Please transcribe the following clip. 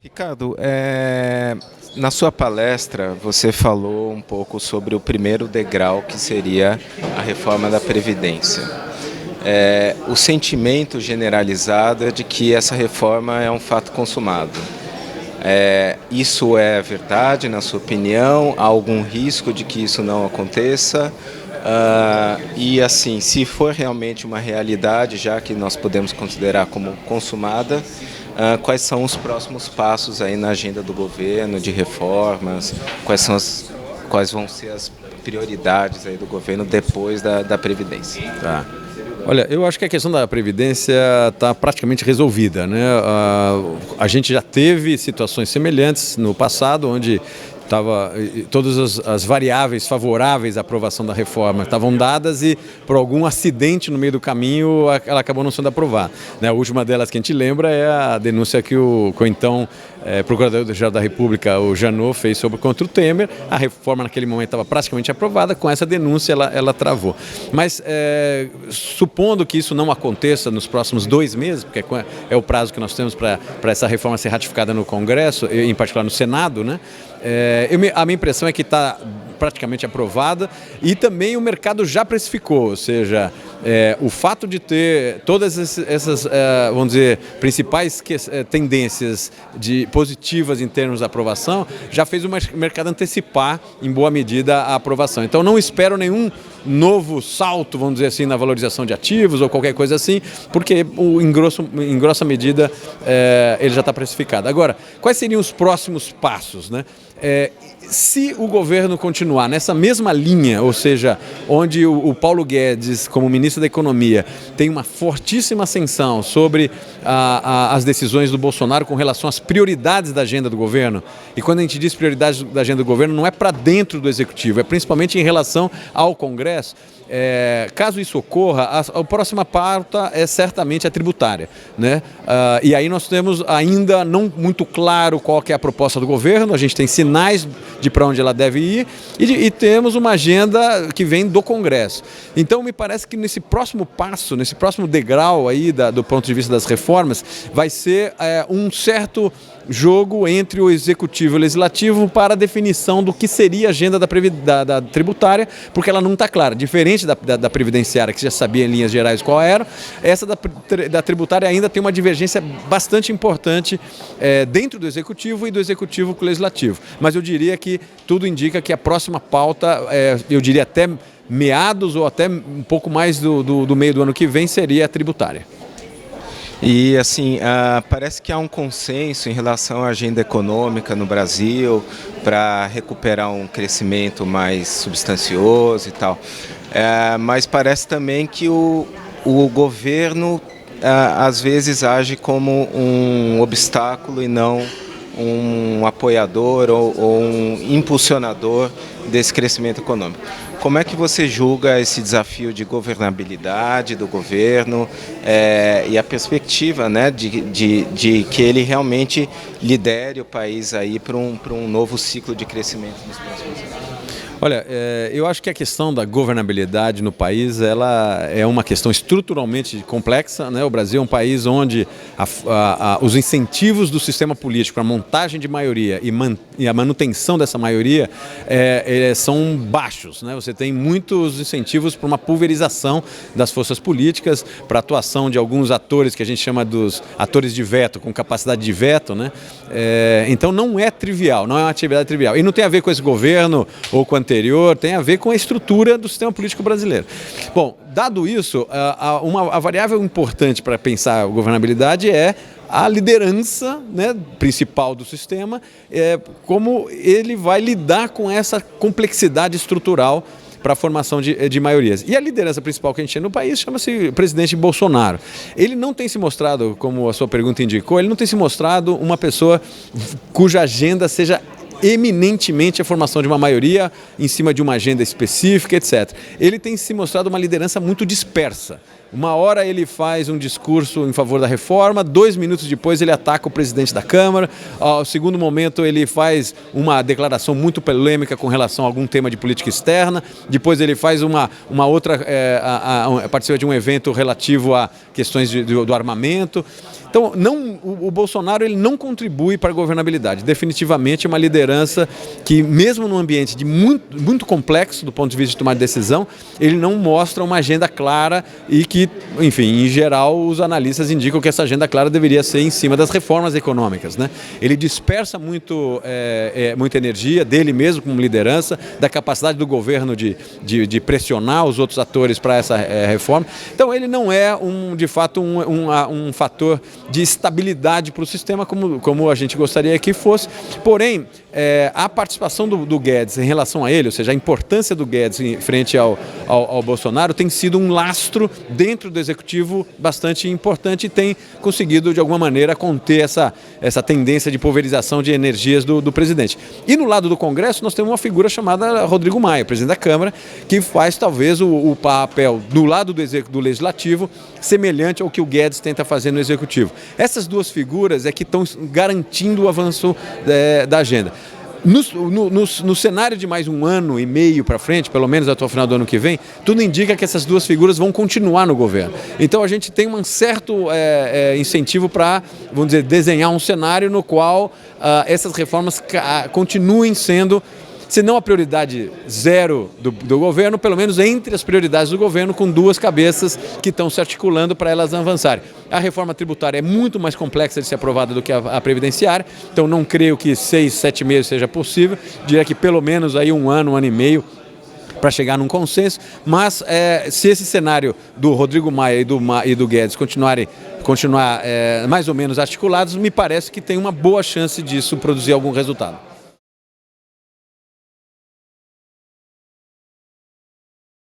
Ricardo, na sua palestra você falou um pouco sobre o primeiro degrau que seria a reforma da Previdência. O sentimento generalizado é de que essa reforma é um fato consumado. Isso é verdade, na sua opinião? Há algum risco de que isso não aconteça? E assim, se for realmente uma realidade, já que nós podemos considerar como consumada, quais são os próximos passos aí na agenda do governo de reformas? Quais vão ser as prioridades aí do governo depois da Previdência? Tá. Olha, eu acho que a questão da Previdência está praticamente resolvida, né? A gente já teve situações semelhantes no passado, onde todas as variáveis favoráveis à aprovação da reforma estavam dadas e por algum acidente no meio do caminho ela acabou não sendo aprovada, né? A última delas que a gente lembra é a denúncia que o então Procurador-Geral da República, o Janot, fez contra o Temer. A reforma naquele momento estava praticamente aprovada, com essa denúncia ela travou. Mas supondo que isso não aconteça nos próximos 2 meses, porque é o prazo que nós temos para essa reforma ser ratificada no Congresso, em particular no Senado, né? A minha impressão é que está praticamente aprovada e também o mercado já precificou, ou seja, o fato de ter todas essas vamos dizer, principais tendências positivas em termos de aprovação, já fez o mercado antecipar em boa medida a aprovação. Então não espero nenhum novo salto, vamos dizer assim, na valorização de ativos ou qualquer coisa assim, porque em grossa medida ele já está precificado. Agora, quais seriam os próximos passos, né? Se o governo continuar nessa mesma linha, ou seja, onde o Paulo Guedes, como ministro da Economia, tem uma fortíssima ascensão sobre as decisões do Bolsonaro com relação às prioridades da agenda do governo, e quando a gente diz prioridades da agenda do governo, não é para dentro do Executivo, é principalmente em relação ao Congresso. Caso isso ocorra, a próxima pauta é certamente a tributária, né? E aí nós temos ainda não muito claro qual que é a proposta do governo, a gente tem sinais de para onde ela deve ir e temos uma agenda que vem do Congresso. Então me parece que nesse próximo passo, nesse próximo degrau aí do ponto de vista das reformas, vai ser um certo jogo entre o Executivo e o Legislativo para a definição do que seria a agenda da tributária, porque ela não está clara. Diferente da previdenciária, que já sabia em linhas gerais qual era, essa da tributária ainda tem uma divergência bastante importante dentro do Executivo e do Executivo com o Legislativo. Mas eu diria que tudo indica que a próxima pauta, eu diria até meados ou até um pouco mais do meio do ano que vem, seria a tributária. E assim, parece que há um consenso em relação à agenda econômica no Brasil para recuperar um crescimento mais substancioso e tal. Mas parece também que o governo às vezes age como um obstáculo e não um apoiador ou um impulsionador desse crescimento econômico. Como é que você julga esse desafio de governabilidade do governo e a perspectiva, né, de que ele realmente lidere o país aí para um novo ciclo de crescimento nos próximos anos? Olha, eu acho que a questão da governabilidade no país ela é uma questão estruturalmente complexa, né? O Brasil é um país onde os incentivos do sistema político para a montagem de maioria e a manutenção dessa maioria são baixos, né? Você tem muitos incentivos para uma pulverização das forças políticas, para a atuação de alguns atores que a gente chama dos atores de veto, com capacidade de veto, né? Então não é trivial, não é uma atividade trivial. E não tem a ver com esse governo ou com a anterior, tem a ver com a estrutura do sistema político brasileiro. Bom, dado isso, a variável importante para pensar a governabilidade é a liderança, né, principal do sistema, como ele vai lidar com essa complexidade estrutural para a formação de maiorias. E a liderança principal que a gente tem no país chama-se presidente Bolsonaro. Ele não tem se mostrado, como a sua pergunta indicou, ele não tem se mostrado uma pessoa cuja agenda seja eminentemente a formação de uma maioria em cima de uma agenda específica, etc. Ele tem se mostrado uma liderança muito dispersa, Uma hora ele faz um discurso em favor da reforma, 2 minutos depois ele ataca o presidente da Câmara, ao segundo momento ele faz uma declaração muito polêmica com relação a algum tema de política externa, depois ele faz uma outra, participa de um evento relativo a questões do armamento. Então, o Bolsonaro ele não contribui para a governabilidade. Definitivamente é uma liderança que, mesmo num ambiente muito complexo do ponto de vista de tomar decisão, ele não mostra uma agenda clara e que, enfim, em geral, os analistas indicam que essa agenda clara deveria ser em cima das reformas econômicas, né? Ele dispersa muita energia dele mesmo como liderança, da capacidade do governo de pressionar os outros atores para essa reforma. Então, ele não é, de fato, um fator de estabilidade para o sistema como a gente gostaria que fosse. Porém, a participação do Guedes em relação a ele, ou seja, a importância do Guedes em frente ao Bolsonaro tem sido um lastro dentro do executivo bastante importante e tem conseguido, de alguma maneira, conter essa tendência de pulverização de energias do presidente. E no lado do Congresso, nós temos uma figura chamada Rodrigo Maia, presidente da Câmara, que faz talvez o papel do lado do Legislativo semelhante ao que o Guedes tenta fazer no Executivo. Essas duas figuras é que estão garantindo o avanço da agenda. No cenário de mais 1 ano e meio para frente, pelo menos até o final do ano que vem, tudo indica que essas duas figuras vão continuar no governo. Então a gente tem um certo incentivo para, vamos dizer, desenhar um cenário no qual essas reformas continuem sendo, se não a prioridade zero do governo, pelo menos entre as prioridades do governo, com duas cabeças que estão se articulando para elas avançarem. A reforma tributária é muito mais complexa de ser aprovada do que a previdenciária, então não creio que 6, 7 meses seja possível, diria que pelo menos aí 1 ano, 1 ano e meio, para chegar num consenso, mas se esse cenário do Rodrigo Maia e do Guedes continuar mais ou menos articulados, me parece que tem uma boa chance disso produzir algum resultado.